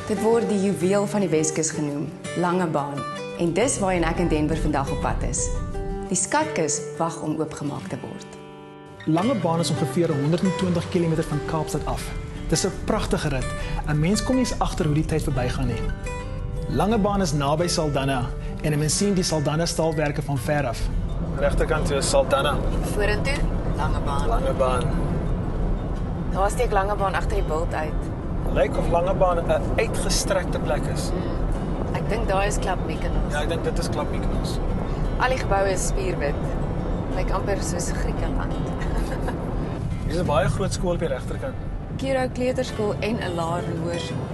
Dit word die juweel van die Weskus genoem, Langebaan. En dis waarheen ek in Denver vandag op pad is. Die skatkis wag om oopgemaak te word. Langebaan is ongeveer 120 km van Kaapstad af. Dis 'n pragtige rit. 'n Mens kom nie eens agter hoe die tyd verbygaan nie. Langebaan is naby Saldanha en mens sien die Saldanha staalwerke van ver af. Regterkant toe is Saldanha. Vorentoe, Langebaan. Langebaan. Daar steek Langebaan agter die bult uit. Lyk of Langebaan 'n uitgestrekte plek is. Ek dink daar is Klap Mykonos. Ja, ek dink dit is Klap Mykonos. Al die geboue is spierwit. Lyk amper soos Griekeland. Hier is 'n baie groot skool op die regterkant. Kiro Kleuterskool en 'n laer hoërskool.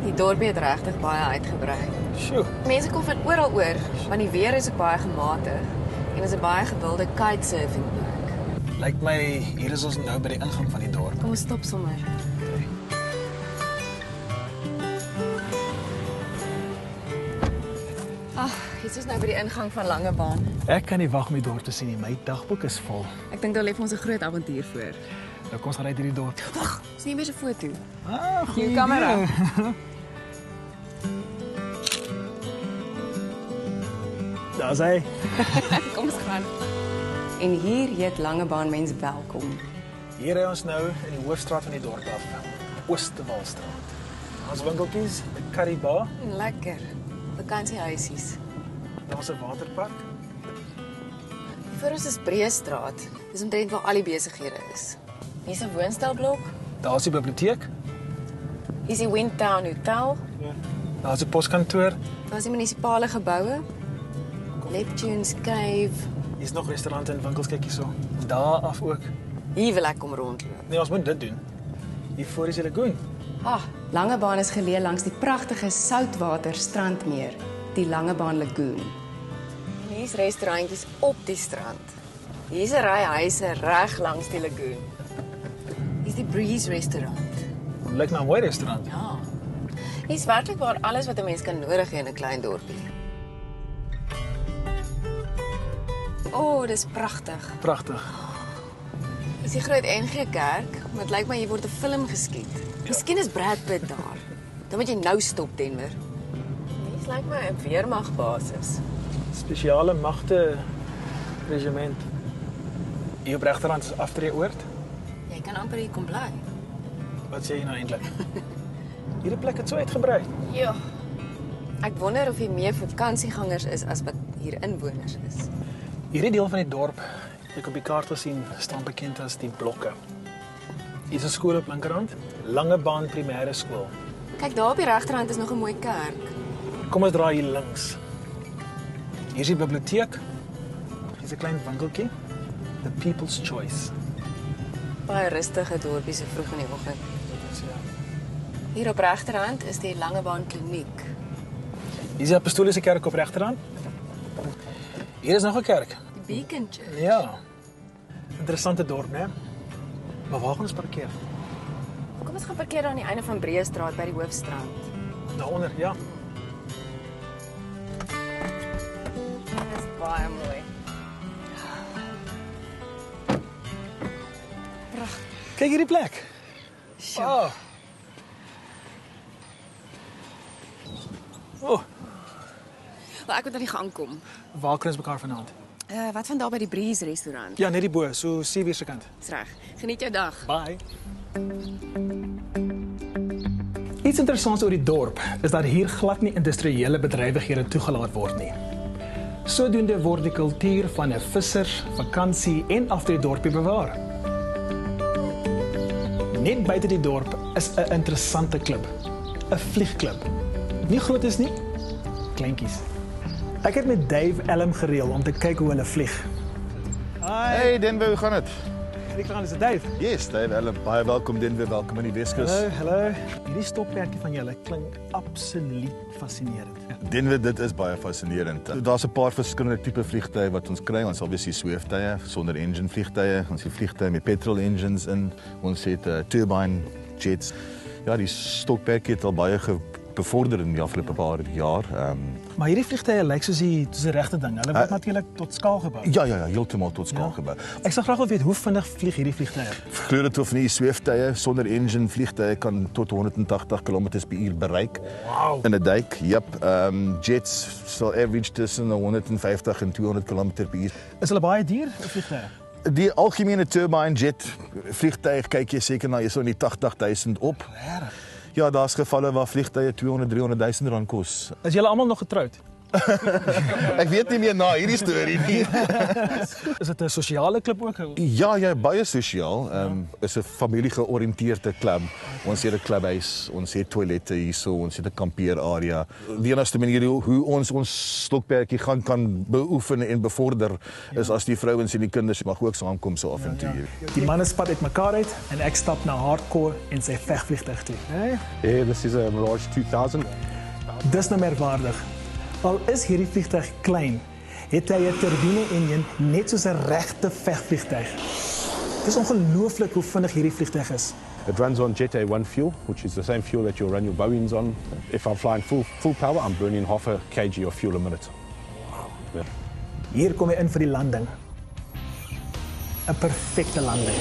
Die dorpie het regtig baie uitgebrei. Sjoe. Mense kom van oral oor, want die weer is ook baie gematig en is 'n baie gewilde kitesurfing plek. Lyk my hier is ons nou by die ingang van die dorp. Kom ons stop sommer. Hier is nou by die ingang van Langebaan. Ek kan nie wag om die dorp te sien nie. My dagboek is vol. Ek dink daar lê vir ons 'n groot avontuur voor. Nou kom ons gaan ry deur die dorp. Wag, ons neem eers 'n foto. Goeie kamera. idee. Daar's hy. Kom ons gaan. En hier heet Langebaan mens welkom. Hier ry ons nou in die hoofstraat van die dorp af. Oosterwaalstraat. Ons winkeltjies, 'n currybar, Lekker. Vakansiehuisies. daar was 'n waterpark. Voor ons is Breestraat. Dis omtrent waar al die besighede is. Hier's 'n woonstelblok. Daar's die biblioteek. Hier's die Windtown Hotel. Daar's 'n poskantoor. Daar's die munisipale geboue. Neptune's Cave. Hier's nog restaurante en winkels, kyk hierso. Daar af ook. Hier wil ek kom rondloop. Nee, ons moet dit doen. Hier voor is die lagoon. Langebaan is geleë langs die pragtige soutwater strandmeer, die Langebaan Lagoon. En hier's restaurantjies op die strand. Hier's 'n ry huise reg langs die lagoon. Hier's die Breeze restaurant. Lyk na 'n mooi restaurant. Ja. Hier's werklik waar alles wat 'n mens kan nodig hê in 'n klein dorpie. Dis pragtig. Pragtig. Dis die groot NG Kerk, maar dit lyk my hier word 'n film geskiet. Miskien is Brad Pitt daar. Dan moet jy nou stop, Denver. Dis lyk my 'n weermagbasis. Spesiale magte regiment. Hier op regterhand is aftreeoord. Jy kan amper hier kom bly. Wat sê jy nou eintlik? Hierdie plek het so uitgebrei. Ja. Ek wonder of hier meer vakansiegangers is as wat hier inwoners is. Hierdie deel van die dorp, ek op die kaart gesien, staan bekend as die Blokke. Hier is 'n skool op linkerhand, Langebaan Primêre Skool. Kyk, daar op die regterhand is nog 'n mooi kerk. Kom ons draai hier links. Hier is die biblioteek. Hier's 'n klein winkeltjie, The People's Choice. Baie rustige dorpie so vroeg in die oggend. Hier op regterhand is die Langebaan Kliniek. Hier is die Apostoliese Kerk op regterhand. Hier is nog 'n kerk. Die Beacon Church. Ja. Interessante dorp, né? Maar waar gaan ons parkeer? Kom ons gaan parkeer aan die einde van Breestraat by die hoofstrand. Daaronder, ja. Dit is baie mooi. Pragtig. Kyk hierdie plek. Sjoe. Wel, ek moet dan nie gaan kom. Waar kry ons mekaar vanaand? Wat van daar by die Breeze restaurant? Ja, net die bo, so 7 uur se kant. Dis reg. Geniet jou dag. Bye. Iets interessants oor die dorp is dat hier glad nie industriële bedrywighede toegelaat word nie. Sodoende word die kultuur van 'n vissers, vakansie en aftreedorpie bewaar. Net buite die dorp is 'n interessante klub, 'n vliegklub. Nie groot is nie, kleintjies. Ek het met Dave Elm gereël om te kyk hoe hulle vlieg. Hey Denver, hoe gaan dit? Die kant is Dave. Yes, Dave, hallo. Baie welkom Denver, welkom in die Weskus. Hallo. Hierdie stoppertjie van julle klink absoluut fascinerend. Denver, dit is baie fascinerend. Daar's 'n paar verskillende tipe vliegtye wat ons kry. Ons obviously sweeftye, sonder engine vliegtye, ons het vliegtye met petrol engines in, ons het turbine jets. Ja, die stokpertjie het al baie bevorder in die afgelope paar jaar. Maar hierdie vliegtye lyk soos die regte ding. Hulle word natuurlik tot skaal gebou. Ja, heeltemal tot skaal gebou. Ek sal graag wil weet hoe vinnig vlieg hierdie vliegtye? Glo dit of nie, sweeftye sonder engine vliegtye kan tot 180 km/h bereik. Wow. In 'n duik. Jep, jets sal average tussen 150 en 200 km/h. Is hulle baie duur, vliegtye? Die algemene turbine jet vliegtuig kyk jy seker na so in die 80.000 op. Regtig? Ja, daar's gevalle waar vliegtye 200-300.000 rand kos. Is julle almal nog getroud? Ek weet nie meer na hierdie storie nie. Is dit 'n sosiale klub ook? Ja, baie sosiaal. Is 'n familiegeoriënteerde klub. Ons het 'n klubhuis, ons het toilette hierso, ons het 'n kampeerarea. Die enigste manier hoe ons stokperdjie kan beoefen en bevorder is as die vrouens en die kinders mag ook saamkom so af en toe. Die manne spat uitmekaar uit en ek stap na Hardcore en sy vegvliegtuig toe. Yeah, this is a Mirage 2000. Dis nou merkwaardig. Al is hierdie vliegtuig klein, het hy 'n turbine-enjin net soos 'n regte vegvliegtuig. Dit is ongelooflik hoe vinnig hierdie vliegtuig is. It runs on Jet A1 fuel, which is the same fuel that you'll run your Boeings on. If I'm flying full power, I'm burning half a kg of fuel a minute. Yeah. Hier kom hy in vir die landing. 'n Perfekte landing.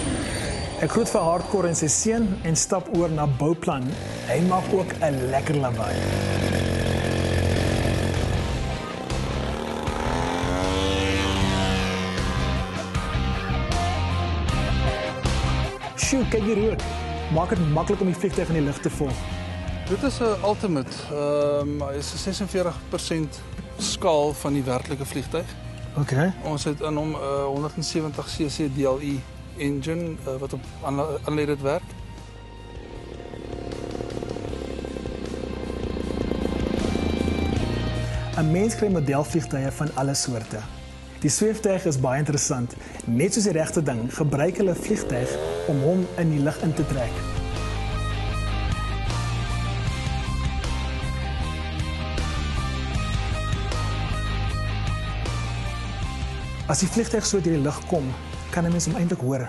Ek groet vir Hardcore en sy seun en stap oor na Bouplan. Hy maak ook 'n lekker lawaai. Sjoe, kyk hier rook. Maak dit maklik om die vliegtuig in die lug te volg. Dit is 'n Ultimate. Hy is 'n 46% skaal van die werklike vliegtuig. Okay. Ons het in hom 'n 170cc DLE engine wat op unleaded werk. Een mens kry modelvliegtuie van alle soorte. Die sweeftuig is baie interessant. Net soos die regte ding, gebruik hulle 'n vliegtuig om hom in die lug in te trek. As die vliegtuig so deur die lug kom, kan 'n mens hom eintlik hoor.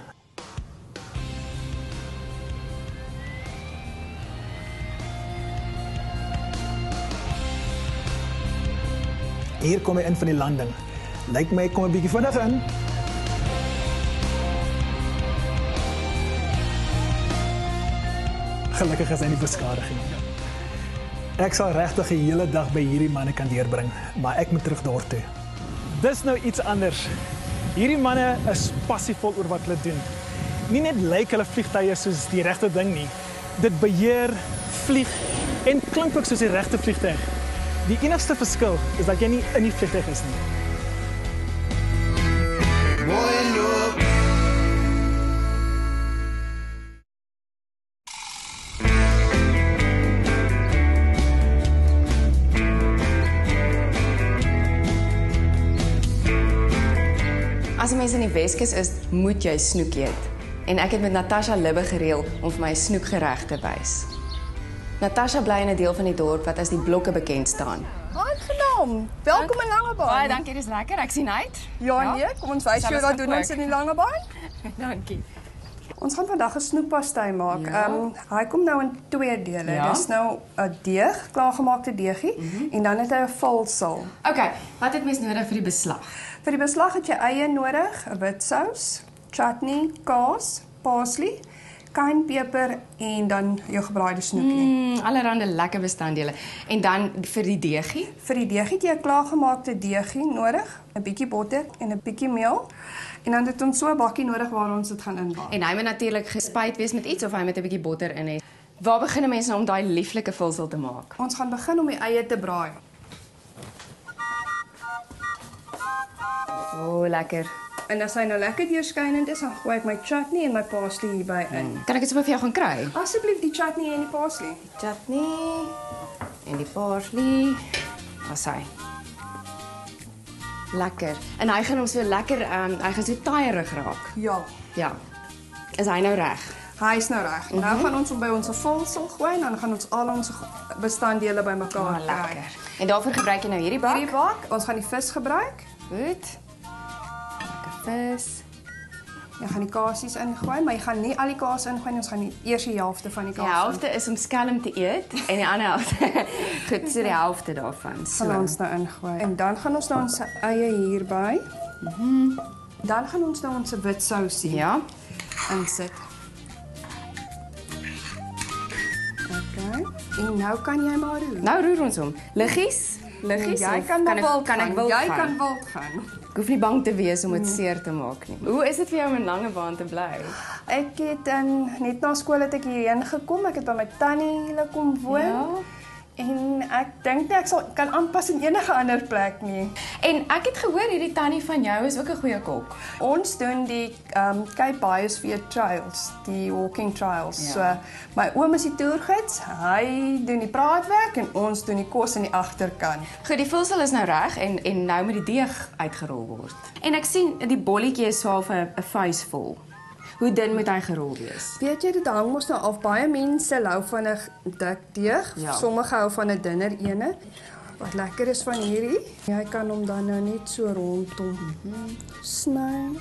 Hier kom hy in van die landing. Lyk my kom 'n bietjie vinnig in. Gelukkig is hy nie beskadiging nie. Ek sal regtig 'n hele dag by hierdie manne kan deurbring, maar ek moet terug dorp toe. Dis nou iets anders. Hierdie manne is passievol oor wat hulle doen. Nie net lyk hulle vliegtuie soos die regte ding nie. Dit beheer, vlieg en klink ook soos die regte vliegtuig. Die enigste verskil is dat jy nie in die vliegtuig is nie. As 'n mens in die Weskus is, moet jy snoek eet. En ek het met Natasha Libbe gereël om vir my 'n snoekgereg te wys. Natasha bly in 'n deel van die dorp wat as die blokke bekend staan. Aangenaam. Welkom in Langebaan. Baie dankie, dis lekker. Ek sien uit. Ja, nee, kom ons wys jou wat doen ons in die Langebaan. Dankie. Ons gaan vandag 'n snoeppastei maak. Ja. Hy kom nou in twee dele. Ja. Dis nou 'n deeg, klaargemaakte deegie en dan het hy 'n vulsel. Okay, wat het mens nodig vir die beslag? Vir die beslag het jy eie nodig, 'n wit sous, chutney, kaas, parsley, kaanpeper en dan jou gebraaide snoekie. Allerhande lekker bestanddele. En dan vir die deegie? Vir die deegie het jy 'n klaargemaakte deegie nodig, 'n bietjie botter en 'n bietjie meel. En dan het ons so 'n bakkie nodig waar ons dit gaan inbak. En hy moet natuurlik gespuit wees met iets of hy moet 'n bietjie botter in hê. Waar begin mense nou om daai lieflike vulsel te maak? Ons gaan begin om die eie te braai. O, lekker. En as hy nou lekker deurskynend is, dan gooi ek my chutney en my parsley hierby in. Kan ek dit sommer vir jou gaan kry? Asseblief die chutney en die parsley. Chutney en die parsley. Wat sê? Lekker. En hy gaan hom so lekker, hy gaan so taaierig raak. Ja, Ja. Is hy nou reg? hy is nou reg. Nou gaan ons hom by ons vulsel gooi en dan gaan ons al ons bestanddele bymekaar kry. Lekker. En daarvoor gebruik jy nou hierdie bak? Hierdie bak, ons gaan die vis gebruik. Goed. Lekker vis. Jy gaan die kaasies ingooi, maar jy gaan nie al die kaas ingooi nie, ons gaan eers die helfte van die Die kaas helfte is om skelm te eet en die ander helfte, goed, so die helfte daarvan. So. gaan ons nou ingooi. En dan gaan ons nou ons eie hierby. Dan gaan ons nou ons wit sousie Ja, insit. Okay. En nou kan jy maar roer. nou roer ons hom. Liggies? Liggies? Jy of kan maar wild kan ek gaan. wild Jy gaan? kan wild gaan. Ek hoef nie bang te wees om dit seer te maak nie. Hoe is dit vir jou om in Langebaan te bly? Ek het net na skool het ek hierheen gekom. Ek het by my tannie hulle kom woon. Ja. En ek dink nie ek kan aanpas in enige ander plek nie. En ek het gehoor hierdie tannie van jou is ook 'n goeie kok. Ons doen die Cape Biosphere Trails, die walking trails. Ja. So my oom is die toergids, hy doen die praatwerk en ons doen die kos aan die agterkant. Goed, die vulsel is nou reg en nou moet die deeg uitgerol word. En ek sien die bolletjie is so 'n vuis vol. Hoe dun moet hy gerol wees? Weet jy, dit hang mos nou af. Baie mense hou van 'n dik deeg, Ja. sommige hou van 'n dunner ene. Wat lekker is van hierdie, jy kan hom dan nou net so rondom sny.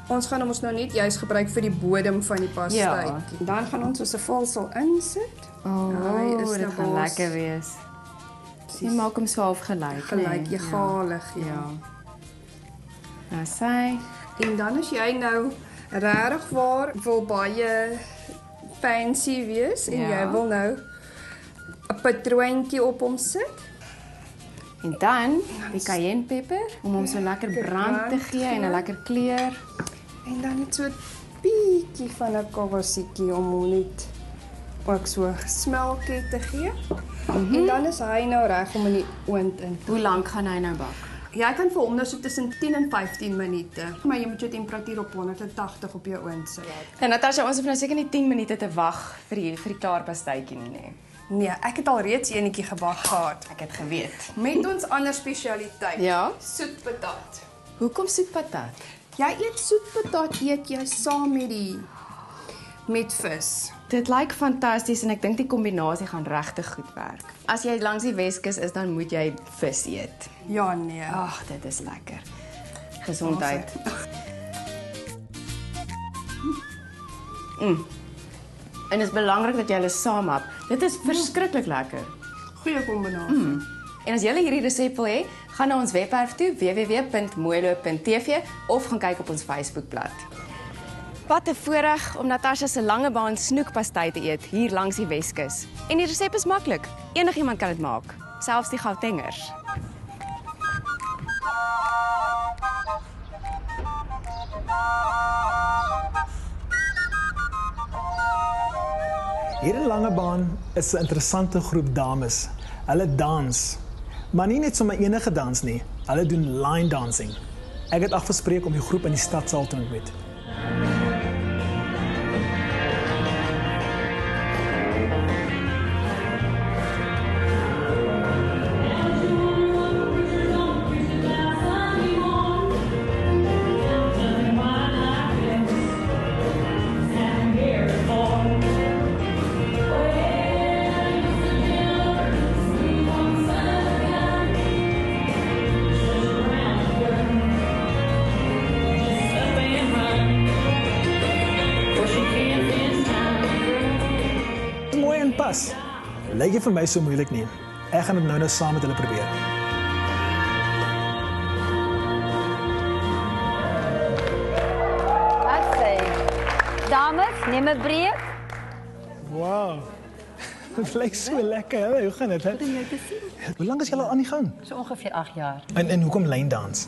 Ons gaan hom ons nou net juis gebruik vir die bodem van die pastei. Ja. Dan gaan ons so 'n vulsel insit. Hy is dit nou gaan bos. lekker wees. Jy maak hom so half gelyk, Gelyk, nee. egalig, ja. Nou sy. En dan as jy nou regtig waar wil baie fancy wees en Ja. jy wil nou 'n patroontjie op hom sit. En dan die cayennepeper om hom so lekker brand te gee en 'n lekker kleur. En dan net so 'n bietjie van 'n kaasietjie om hom net ook so smelkie te gee. En dan is hy nou reg om in die oond in te. Hoe lank gaan hy nou bak? Jy kan vir hom nou so tussen 10 en 15 minute, maar jy moet jou temperatuur op 180 op jou oond sit. En Natasha, ons hoef nou seker nie 10 minute te wag vir die klaar pastytjie nie, nê. Nee, ek het al reeds enetjie gebak gehad. Ek het geweet. Met ons ander spesialiteit. Ja? Soet patat. Hoekom soet patat? Jy eet soet patat eet jy saam met vis. Dit lyk fantasties en ek dink die kombinasie gaan regtig goed werk. As jy langs die Weskus is, dan moet jy vis eet. Ja nee. Ag, dit is lekker. Gesondheid. En dit is belangrik dat jy hulle saam hap. Dit is verskriklik lekker. Goeie kombinasie. En as jy hierdie resep wil hê, gaan na ons webwerf toe www.mooiloop.tv of gaan kyk op ons Facebookblad. Wat 'n voorreg om Natasha se Langebaan snoekpastei te eet hier langs die Weskus. En die resep is maklik. Enigiemand kan dit maak, selfs die Gautengers. Hier in Langebaan is 'n interessante groep dames. Hulle dans, maar nie net sommer enige dans nie. Hulle doen line dancing. Ek het afgespreek om die groep in die stadsaal te ontmoet. Mooi en pas. Lyk jy vir my so moeilik nie. Ek gaan dit nou saam met hulle probeer. Wat sê? Dames, neem 'n breek. Wow. Dit lyk so lekker, hè? Hoe gaan dit, hè? Hoe lank is julle al aan die gang? So ongeveer 8 jaar. En hoekom lyndans?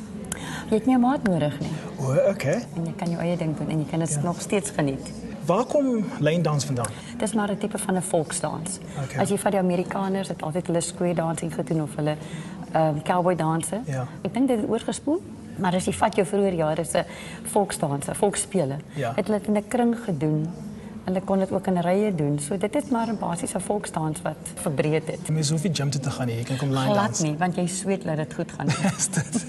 Jy het nie 'n maat nodig nie. O, okay. En jy kan jou eie ding doen en jy kan dit nog steeds geniet. Waar kom lyndans vandaan? Dis maar 'n tipe van 'n volksdans. Okay. As jy van die Amerikaners het altyd hulle square dancing gedoen of hulle cowboy danse. Ja. Ek dink dit het oorgespoel, maar as jy vat jou vroeë jare is 'n volksdans, 'n volksspele. Ja. Het hulle dit in 'n kring gedoen. Hulle kon dit ook in rye doen. So dit is maar 'n basiese volksdans wat verbreed het. Mens hoef nie gym toe te gaan nie, jy kan kom Glad lyndans. nie, want jy sweet dat dit goed gaan. Is dit?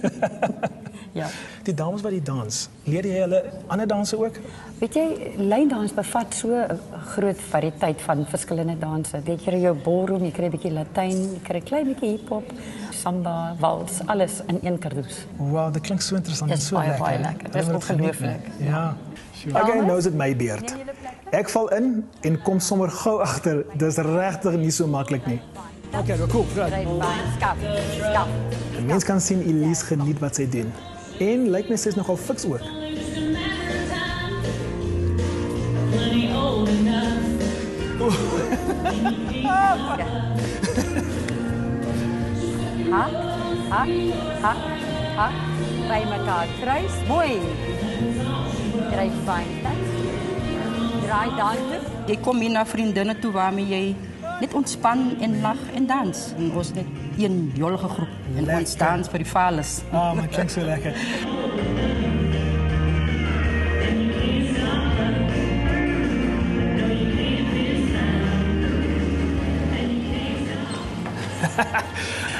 Ja. Die dames wat die dans, leer jy hulle ander danse ook? Weet jy, lyndans bevat so 'n groot variëteit van verskillende danse. Jy kry jou ballroom, jy kry 'n bietjie Latyn, jy kry 'n klein bietjie hiphop, samba, wals, alles in een kardoes. Wow, dit klink so interessant en Dis so baie, lekker. baie lekker. Dis Hulle moet geniet, ongelooflik. né? Ja. Okay, nou is dit my beurt. Ek val in en kom sommer gou agter. Dis regtig nie so maklik nie. Okay, nou cool. Right. Skap, skap. Die mens kan sien Elise geniet wat sy doen. En lyk my sy is nogal fiks ook. Ha, ha, ha, ha. By mekaar kruis. Mooi. Dryf fyn. Draai dan toe. Jy kom hier na vriendinne toe waarmee jy net ontspan en lag en dans. En ons net een jollige groep en Lekker. ons dans vir die vales. Ah, maar klink so lekker.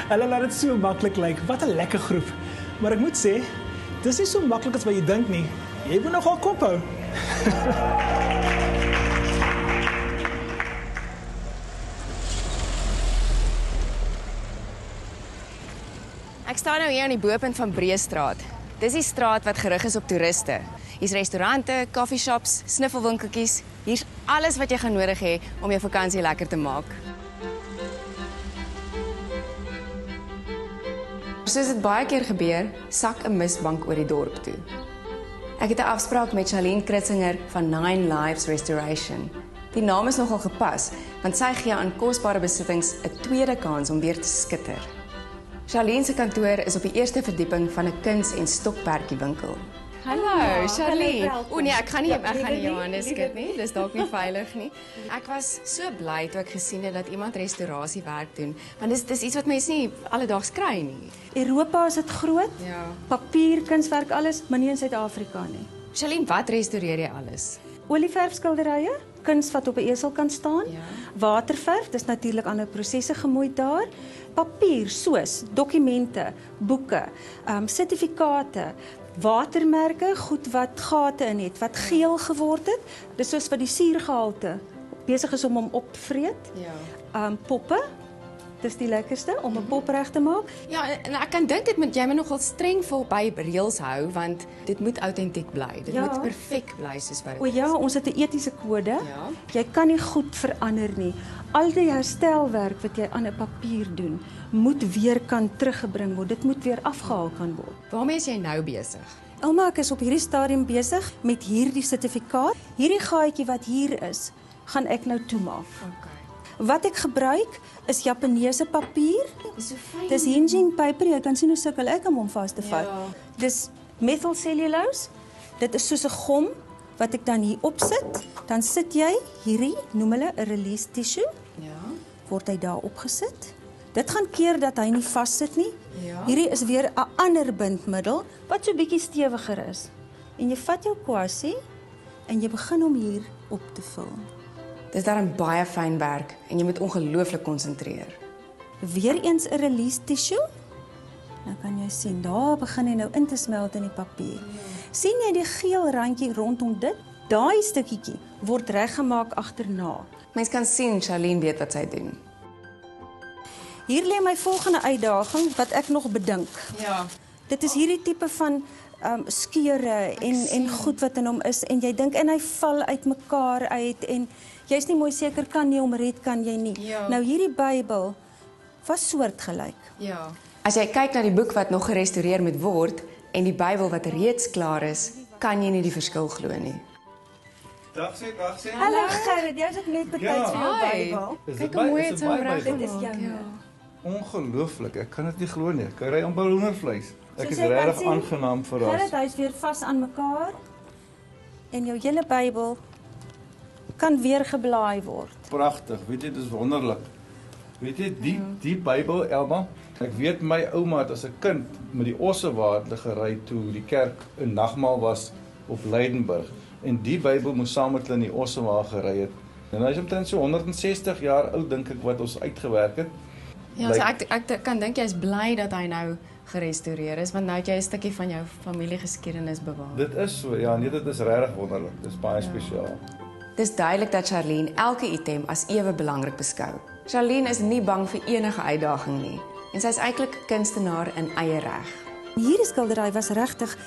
Hulle laat dit so maklik lyk. Wat 'n lekker groep. Maar ek moet sê, dis nie so maklik as wat jy dink nie. Jy moet nogal kop hou. Ek staan nou hier aan die bopunt van Breestraat. Dis die straat wat gerig is op toeriste. Hier's restaurante, koffieshops, snuffelwinkeltjies. Hier's alles wat jy gaan nodig hê om jou vakansie lekker te maak. Soos dit baie keer gebeur, sak 'n misbank oor die dorp toe. Ek het 'n afspraak met Charlene Kritzinger van 9 Lives Restoration. Die naam is nogal gepas, want sy gee aan kosbare besittings 'n tweede kans om weer te skitter. Charlene se kantoor is op die eerste verdieping van 'n kuns- en stokperdjiewinkel. Hallo, Charlene. O nee, ek gaan nie Johannes skit nie. Dis dalk nie veilig nie. Ek was so bly toe ek gesien het dat iemand restaurasiewerk doen, want dis iets wat mense nie alledaags kry nie. Europa is dit groot. Ja. Papier, kunswerk, alles, maar nie in Suid-Afrika nie. Charlene, wat restaureer jy alles? Olieverfskilderye, kuns wat op 'n esel kan staan. Ja. Waterverf, dis natuurlik ander prosesse gemoei daar. Papier soos dokumente, boeke, sertifikate, watermerke, goed wat gate in het, wat geel geword het. Dis soos wat die suurgehalte besig is om hom op te vreet. Ja. Poppe, dis die lekkerste om 'n pop reg te maak. Ja, en ek kan dink dit moet jy moet nogal streng by reëls hou, want dit moet autentiek bly. Dit Ja. moet perfek bly soos wat O dit ja, ons het 'n etiese kode. Ja. Jy kan nie goed verander nie. Al die herstelwerk wat jy aan 'n papier doen, moet weer kan teruggebring word. Dit moet weer afgehaal kan word. Waarmee is jy nou besig? Elma, ek is op hierdie stadium besig met hierdie sertifikaat. Hierdie gaatjie wat hier is, gaan ek nou toemaak. Okay. Wat ek gebruik is Japaneese papier. Dis so fyn. Dis hinging paper. Jy kan sien hoe sukkel ek om hom vas te vat. Ja. Dis methylcellulose. Dit is soos 'n gom wat ek dan hier opsit. Dan sit jy hierdie, noem hulle 'n release tissue, Ja. word hy daar opgesit. Dit gaan keer dat hy nie vassit nie. Ja. Hierdie is weer 'n ander bindmiddel wat so bietjie stewiger is. En jy vat jou kwassie en jy begin hom hier op te vul. Dis daarom baie fyn werk en jy moet ongelooflik konsentreer. Weereens 'n release tissue. Nou kan jy sien, daar begin hy nou in te smelt in die papier. Sien jy die geel randjie rondom dit? Daai stukkietjie word reggemaak agterna. Mens kan sien Charlene weet wat sy doen. Hier lê my volgende uitdaging wat ek nog bedink. Ja. Dit is hierdie tipe van skeure en goed wat in hom is en jy dink en hy val uitmekaar uit en jy's nie mooi seker kan jy hom red kan jy nie. Ja. Nou hierdie Bybel was soortgelyk. Ja. As jy kyk na die boek wat nog gerestoreer moet word en die Bybel wat reeds klaar is, kan jy nie die verskil glo nie. Dag sê. Hallo Gerrit, jy's ook net betyds vir jou Hi. Bybel. Kyk hoe mooi dit so reg Dit is jou. Ja. Ongelooflik, ek kan dit nie glo nie. Ek ry amper hoendervleis. Ek Soos is jy kan regtig sien, aangenaam verras. Gerrit, hy's weer vas aan mekaar. En jou hele Bybel kan weer geblaai word. Pragtig, weet jy, dis wonderlik. Weet jy, die Bybel, Elma, ek weet my ouma het as 'n kind met die ossewaarde gery toe die kerk in nagmaal was op Leidenburg. En die Bybel moes saam met hulle in die ossewa gery het. En hy is omtrent so 160 jaar oud, dink ek, wat ons uitgewerk het. Ja, so ek kan dink jy's bly dat hy nou gerestoreer is, want nou het jy 'n stukkie van jou familiegeskiedenis bewaar. Dit is so, ja, nee, dit is regtig wonderlik. Dit is baie spesiaal. Dis duidelik dat Charlene elke item as ewe belangrik beskou. Charlene is nie bang vir enige uitdaging nie en sy is eintlik 'n kunstenaar in eie reg. Hierdie skildery was regtig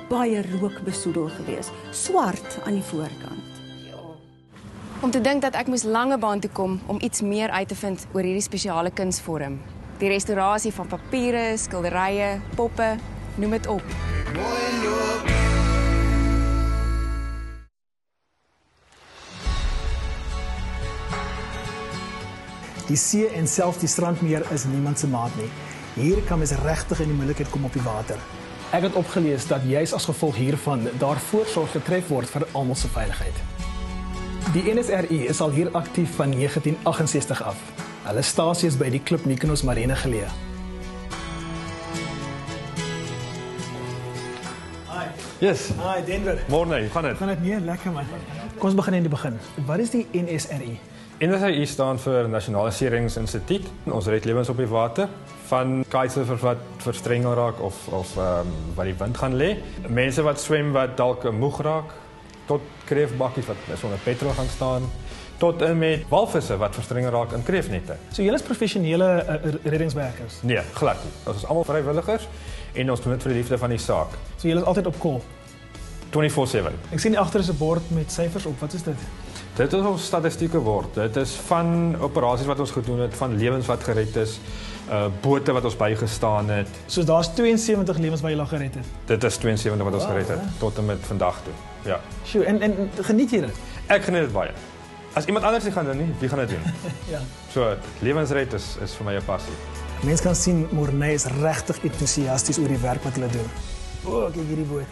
baie rookbesoedel geweest. Swart aan die voorkant. Om te dink dat ek moes Langebaan toe kom om iets meer uit te vind oor hierdie spesiale kunsvorm. Die restaurasie van papiere, skilderye, poppe, noem dit op. Die see en selfs die strandmeer is niemand se maat nie. Hier kan mens regtig in die moeilikheid kom op die water. Ek het opgelees dat juis as gevolg hiervan daar voorsorg getref word vir almal se veiligheid. Die NSRI is al hier aktief van 1968 af. Hulle stasie is by die Klip Mykonos Marine geleë. Hi. Yes. Hi Denver. Môre, hoe gaan dit? Gaan dit nie lekker man. Kom ons begin in die begin. Wat is die NSRI? NSRI staan vir Nasionaliseringsinstituut. Ons red lewens op die water van kitesurfers wat verstrengel raak of wat die wind gaan lê. Mense wat swem wat dalk moeg raak, tot kreefbakkies wat sonder petrol gaan staan, tot en met walvisse wat verstrengel raak in kreefnette. So julle is professionele reddingswerkers? Nee, glad nie. Ons is almal vrywilligers en ons doen dit vir die liefde van die saak. So julle is altyd op call? 24/7. Ek sien agter is 'n bord met syfers op. Wat is dit? Dit is ons statistieke bord. Dit is van operasies wat ons gedoen het, van lewens wat gered is, bote wat ons bygestaan het. So daar's 72 lewens wat jy al gered het. Dit is 72 wat ons gered het tot en met vandag toe. Ja. Sjoe, en geniet jy dit? Ek geniet dit baie. As iemand anders dit gaan doen nie, wie gaan dit doen? Ja. So lewensred is vir my 'n passie. Mense kan sien Morney is regtig entoesiasties oor die werk wat hulle doen. O, kyk hierdie boot.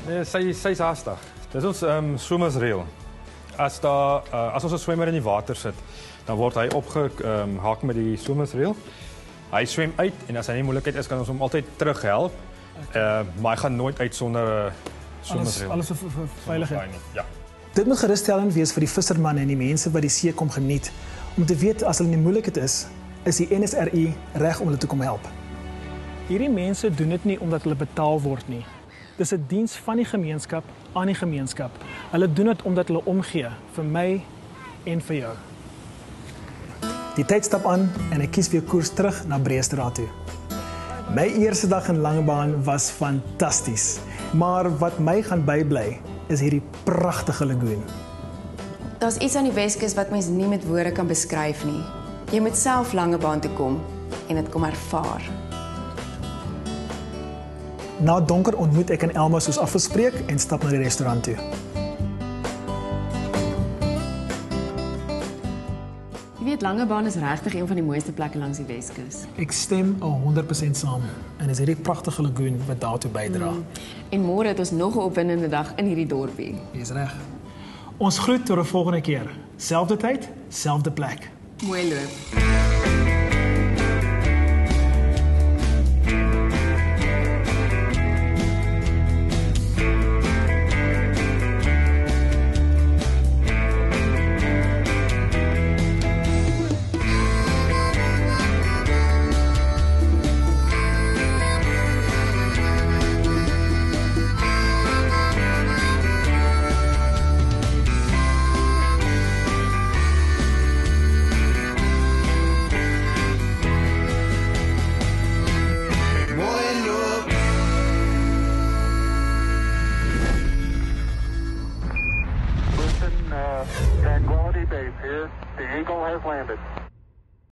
Nee, sy's haastig. Dis ons swemmersreël. As ons 'n swemmer in die water sit, dan word hy opgehaak met die swemmersreël. Hy swem uit en as hy nie moeilikheid is, kan ons hom altyd terughelp. Maar hy gaan nooit uit sonder swemmersreël. Alles vir veiligheid. Ja. Dit moet gerusstellend wees vir die vissermanne en die mense wat die see kom geniet, om te weet as hulle in die moeilikheid is die NSRI reg om hulle te kom help. Hierdie mense doen dit nie omdat hulle betaal word nie. Dis 'n diens van die gemeenskap aan die gemeenskap. Hulle doen dit omdat hulle omgee vir my en vir jou. Die tyd stap aan en ek kies weer koers terug na Breestraat toe. My eerste dag in Langebaan was fantasties, maar wat my gaan bybly is hierdie pragtige lagoon. Daar's iets aan die Weskus wat mens nie met woorde kan beskryf nie. Jy moet self Langebaan toe kom en dit kom ervaar. Na donker ontmoet ek en Elma soos afgespreek en stap na die restaurant toe. Jy weet, Langebaan is regtig een van die mooiste plekke langs die Weskus. Ek stem 100% saam en is hierdie pragtige lagoon wat daartoe bydra. En môre het ons nog 'n opwindende dag in hierdie dorpie. Jy's reg. Ons groet tot 'n volgende keer. Selfde tyd, selfde plek. Mooi loop.